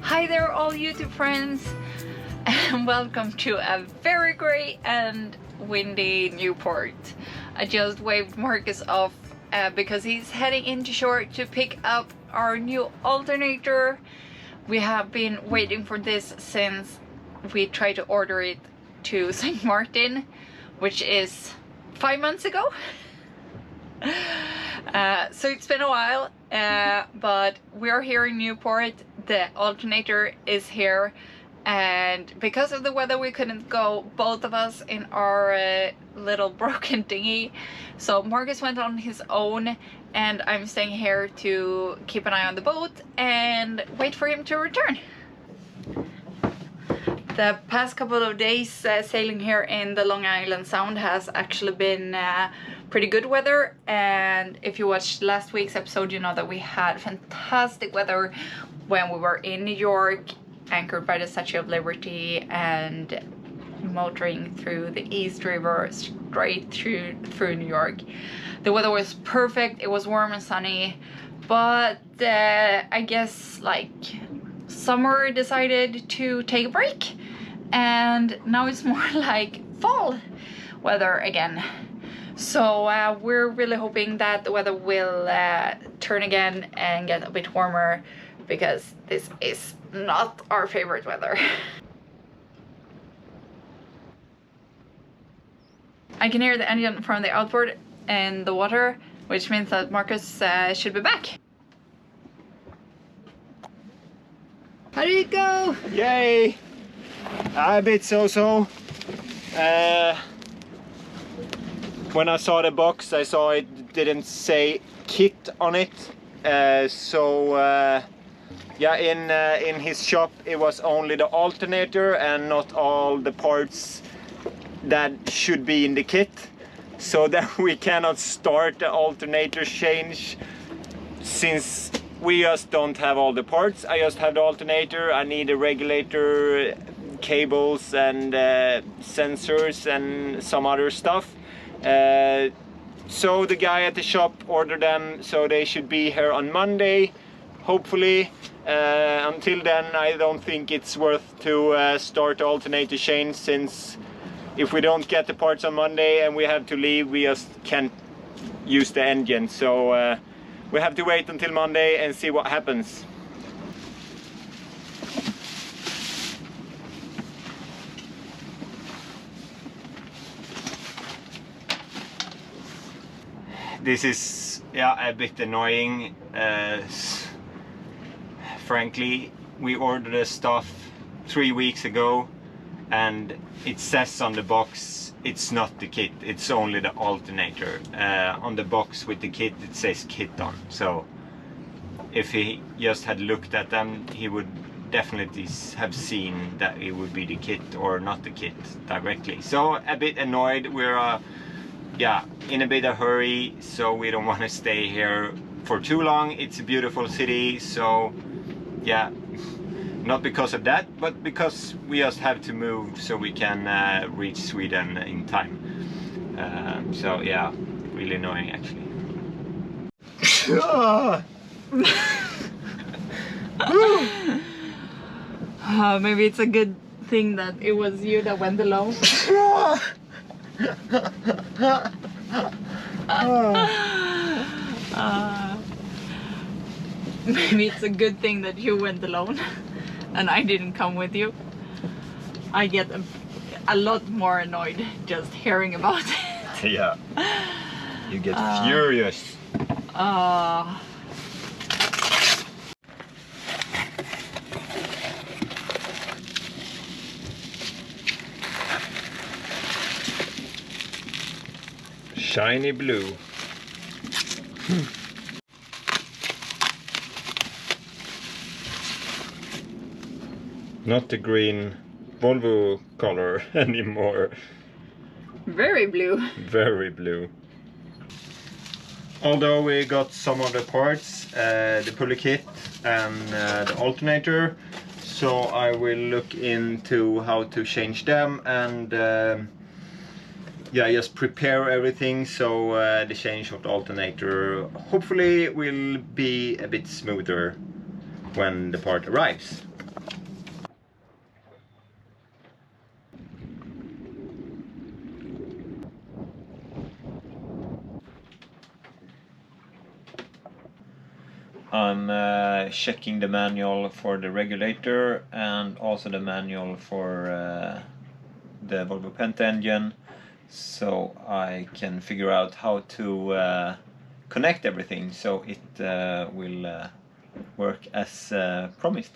Hi there all YouTube friends, and welcome to a very grey and windy Newport. I just waved Marcus off because he's heading into shore to pick up our new alternator. We have been waiting for this since we tried to order it to St. Martin, which is 5 months ago. So it's been a while, but we're here in Newport. The alternator is here, and because of the weather we couldn't go, both of us, in our little broken dinghy. So Marcus went on his own and I'm staying here to keep an eye on the boat and wait for him to return. The past couple of days sailing here in the Long Island Sound has actually been pretty good weather, and if you watched last week's episode you know that we had fantastic weather when we were in New York, anchored by the Statue of Liberty and motoring through the East River straight through New York. The weather was perfect, it was warm and sunny, but I guess like summer decided to take a break, and now it's more like fall weather again. So we're really hoping that the weather will turn again and get a bit warmer, because this is not our favorite weather. I can hear the engine from the outboard in the water, which means that Marcus should be back. How did it go? Yay! A bit so-so. When I saw the box, I saw it didn't say kit on it. Yeah, in his shop it was only the alternator and not all the parts that should be in the kit. So that we cannot start the alternator change since we just don't have all the parts. I just have the alternator. I need a regulator, cables and sensors and some other stuff. So the guy at the shop ordered them, so they should be here on Monday, hopefully. Until then I don't think it's worth to start the alternator change, since if we don't get the parts on Monday and we have to leave, we just can't use the engine. So we have to wait until Monday and see what happens. This is a bit annoying. Frankly, we ordered the stuff 3 weeks ago and it says on the box it's not the kit, it's only the alternator. On the box with the kit it says kit on, so if he just had looked at them he would definitely have seen that it would be the kit or not the kit directly. So a bit annoyed. We're in a bit of hurry, so we don't want to stay here for too long. It's a beautiful city, so yeah, not because of that, but because we just have to move so we can reach Sweden in time. So yeah, really annoying actually. Maybe it's a good thing that it was you that went alone. Maybe it's a good thing that you went alone and I didn't come with you. I get a lot more annoyed just hearing about it. Yeah, you get furious. Shiny blue. Not the green Volvo color anymore. Very blue. Very blue. Although we got some of the parts, the pulley kit and the alternator, so I will look into how to change them and just prepare everything, so the change of the alternator hopefully will be a bit smoother when the part arrives. I'm checking the manual for the regulator and also the manual for the Volvo Penta engine, so I can figure out how to connect everything so it will work as promised.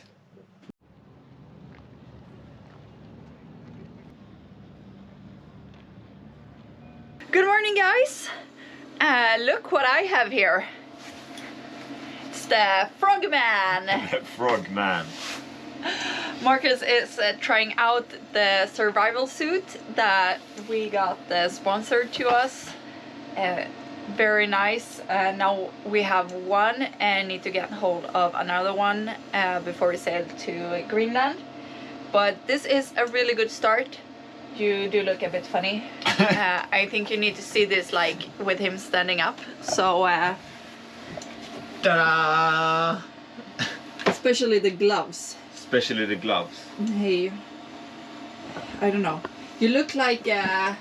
Good morning, guys. Look what I have here. It's the Frogman. Frogman. Marcus is trying out the survival suit that we got sponsored to us. Very nice. Now we have one and need to get hold of another one before we sail to Greenland. But this is a really good start. You do look a bit funny. I think you need to see this like with him standing up. So Ta-da! especially the gloves. Especially the gloves. Hey, I don't know. You look like a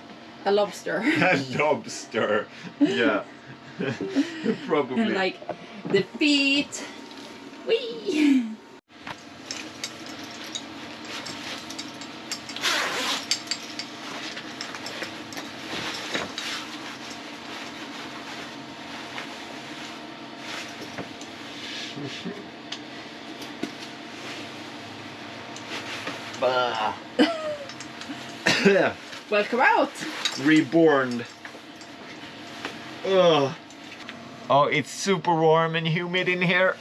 lobster. A lobster. Yeah. Probably. And like the feet. Whee! Bah. Welcome out! Reborn. Ugh. Oh, it's super warm and humid in here,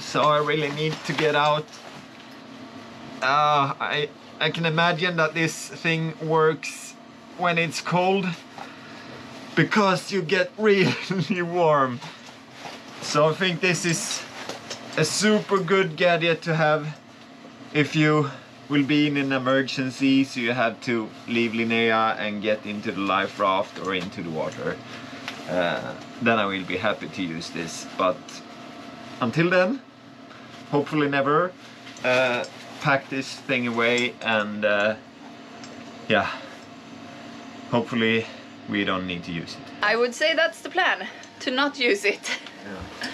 so I really need to get out. I can imagine that this thing works when it's cold, because you get really warm. So I think this is a super good gadget to have if you will be in an emergency, so you have to leave Linnea and get into the life raft or into the water. Then I will be happy to use this, but until then, hopefully never, pack this thing away and yeah, hopefully we don't need to use it. I would say that's the plan, to not use it. Yeah.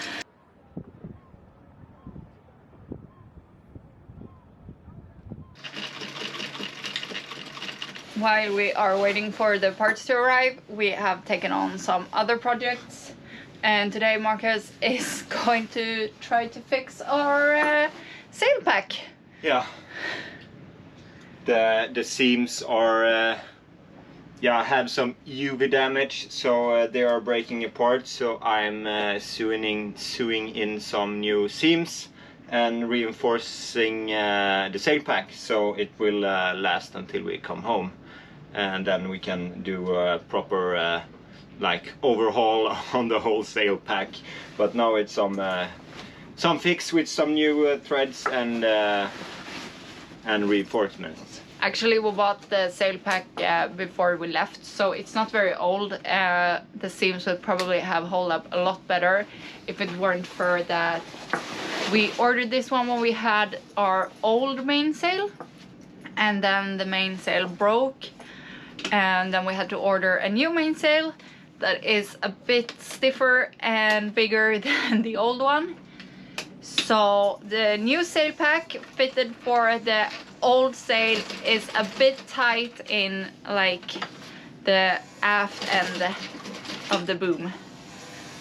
While we are waiting for the parts to arrive, we have taken on some other projects, and today Marcus is going to try to fix our sail pack. Yeah. The seams are yeah, had some UV damage, so they are breaking apart, so I'm sewing in some new seams and reinforcing the sail pack so it will last until we come home, and then we can do a proper like overhaul on the whole sail pack. But now it's some fix with some new threads and reinforcements. Actually, we bought the sail pack before we left, so it's not very old. The seams would probably have held up a lot better if it weren't for that. We ordered this one when we had our old mainsail, and then the mainsail broke, and then we had to order a new mainsail that is a bit stiffer and bigger than the old one. So the new sail pack fitted for the old sail is a bit tight in like the aft end of the boom.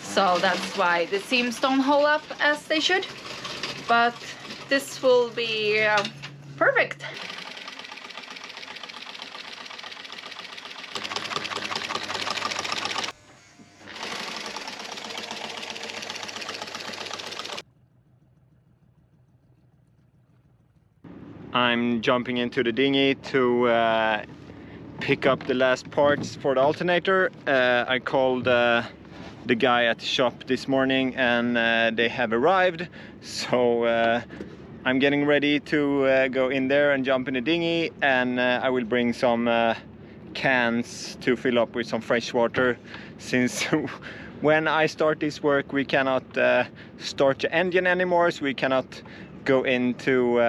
So that's why the seams don't hold up as they should. But this will be perfect. I'm jumping into the dinghy to pick up the last parts for the alternator. I called the guy at the shop this morning and they have arrived, so I'm getting ready to go in there and jump in the dinghy, and I will bring some cans to fill up with some fresh water, since when I start this work we cannot start the engine anymore, so we cannot go into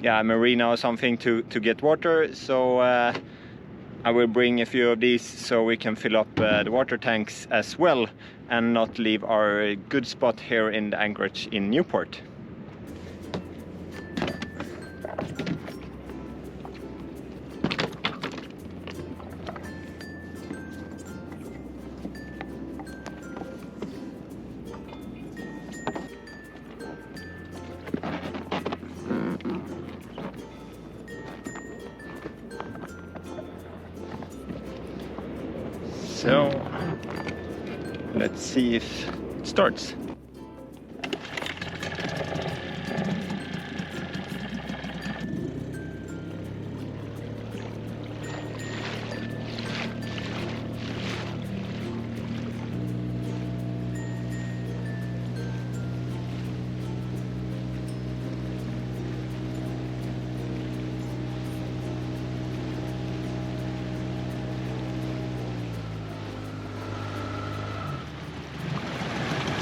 yeah, a marina or something to get water. So I will bring a few of these so we can fill up the water tanks as well and not leave our good spot here in the anchorage in Newport. So let's see if it starts.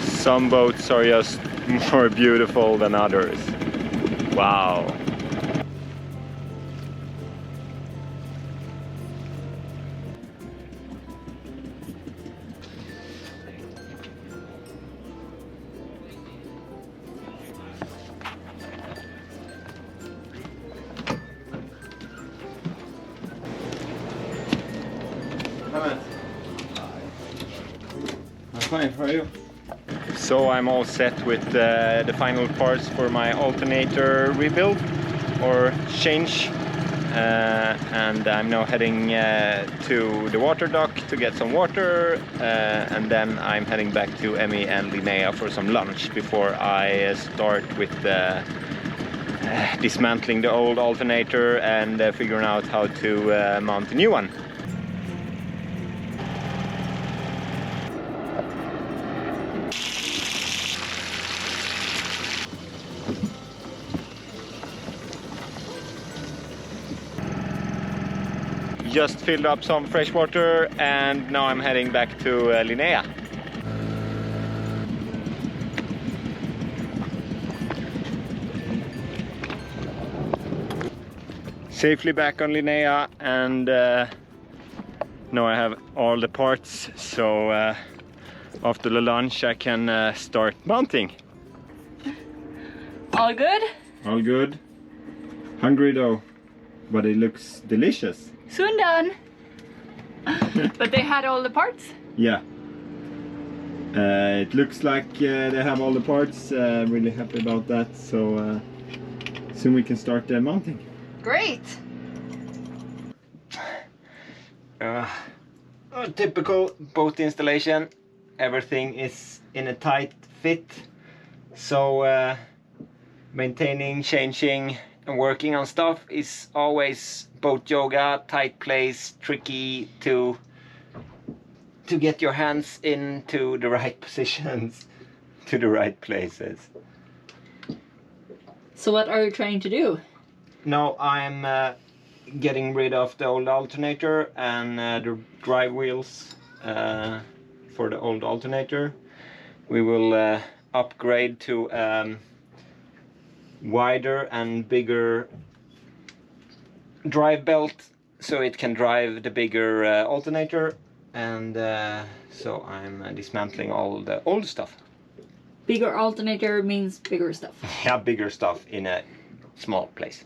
Some boats are just more beautiful than others. Wow. I'm fine, how are you? So I'm all set with the final parts for my alternator rebuild or change, and I'm now heading to the water dock to get some water, and then I'm heading back to Emmy and Linnea for some lunch before I start with dismantling the old alternator and figuring out how to mount a new one. Just filled up some fresh water and now I'm heading back to Linnea. Safely back on Linnea, and now I have all the parts, so after the lunch I can start mounting. All good? All good. Hungry though, but it looks delicious. Soon done. But they had all the parts? Yeah. It looks like they have all the parts. Really happy about that. So soon we can start mounting. Great. Typical boat installation. Everything is in a tight fit. So maintaining, changing and working on stuff is always boat yoga, tight place, tricky to get your hands into the right positions, to the right places. So what are you trying to do? Now I'm getting rid of the old alternator and the drive wheels for the old alternator. We will upgrade to wider and bigger drive belt so it can drive the bigger alternator, and so I'm dismantling all the old stuff. Bigger alternator means bigger stuff. Yeah, bigger stuff in a small place.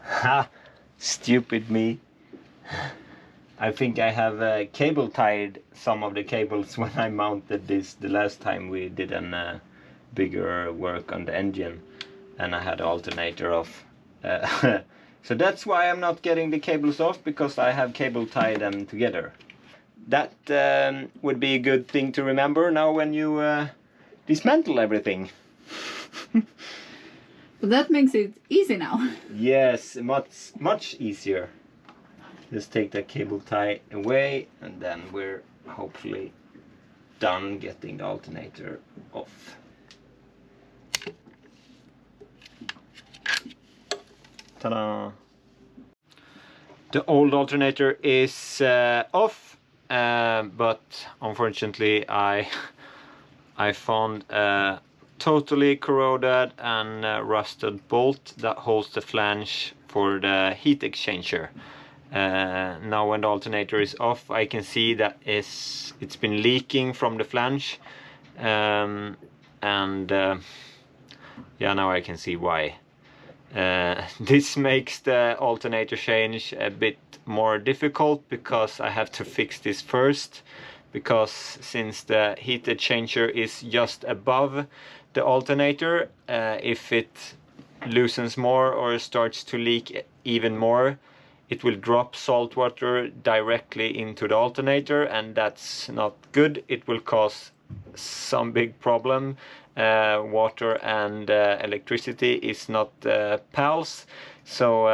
Ha! Stupid me. I think I have cable tied some of the cables when I mounted this the last time we did an bigger work on the engine, and I had the alternator off. So that's why I'm not getting the cables off, because I have cable tied them together. That would be a good thing to remember now when you dismantle everything. Well, that makes it easy now. Yes, much easier. Just take the cable tie away and then we're hopefully done getting the alternator off. Ta-da! The old alternator is off, but unfortunately I found a totally corroded and rusted bolt that holds the flange for the heat exchanger. Now when the alternator is off, I can see that it's been leaking from the flange, yeah, now I can see why. This makes the alternator change a bit more difficult because I have to fix this first, because since the heat exchanger is just above the alternator, if it loosens more or starts to leak even more, it will drop salt water directly into the alternator, and that's not good. It will cause some big problem. Water and electricity is not pals, so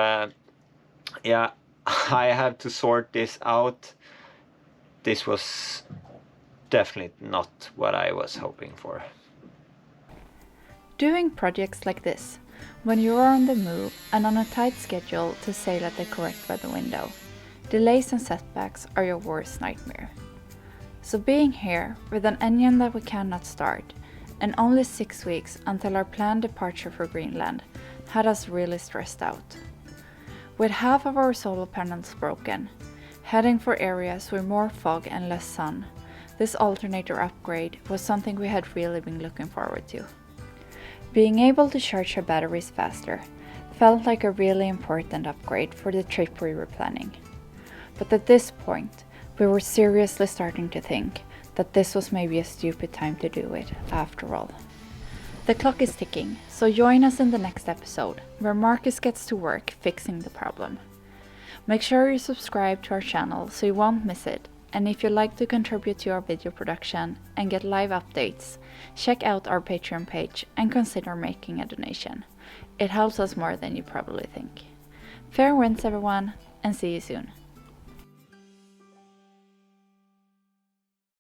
yeah, I have to sort this out. This was definitely not what I was hoping for. Doing projects like this, when you are on the move and on a tight schedule to sail at the correct weather window, delays and setbacks are your worst nightmare. So being here with an engine that we cannot start and only 6 weeks until our planned departure for Greenland had us really stressed out. With half of our solar panels broken, heading for areas with more fog and less sun, this alternator upgrade was something we had really been looking forward to. Being able to charge our batteries faster felt like a really important upgrade for the trip we were planning. But at this point, we were seriously starting to think that this was maybe a stupid time to do it after all. The clock is ticking, so join us in the next episode, where Marcus gets to work fixing the problem. Make sure you subscribe to our channel so you won't miss it, and if you'd like to contribute to our video production and get live updates, check out our Patreon page and consider making a donation. It helps us more than you probably think. Fair winds everyone, and see you soon.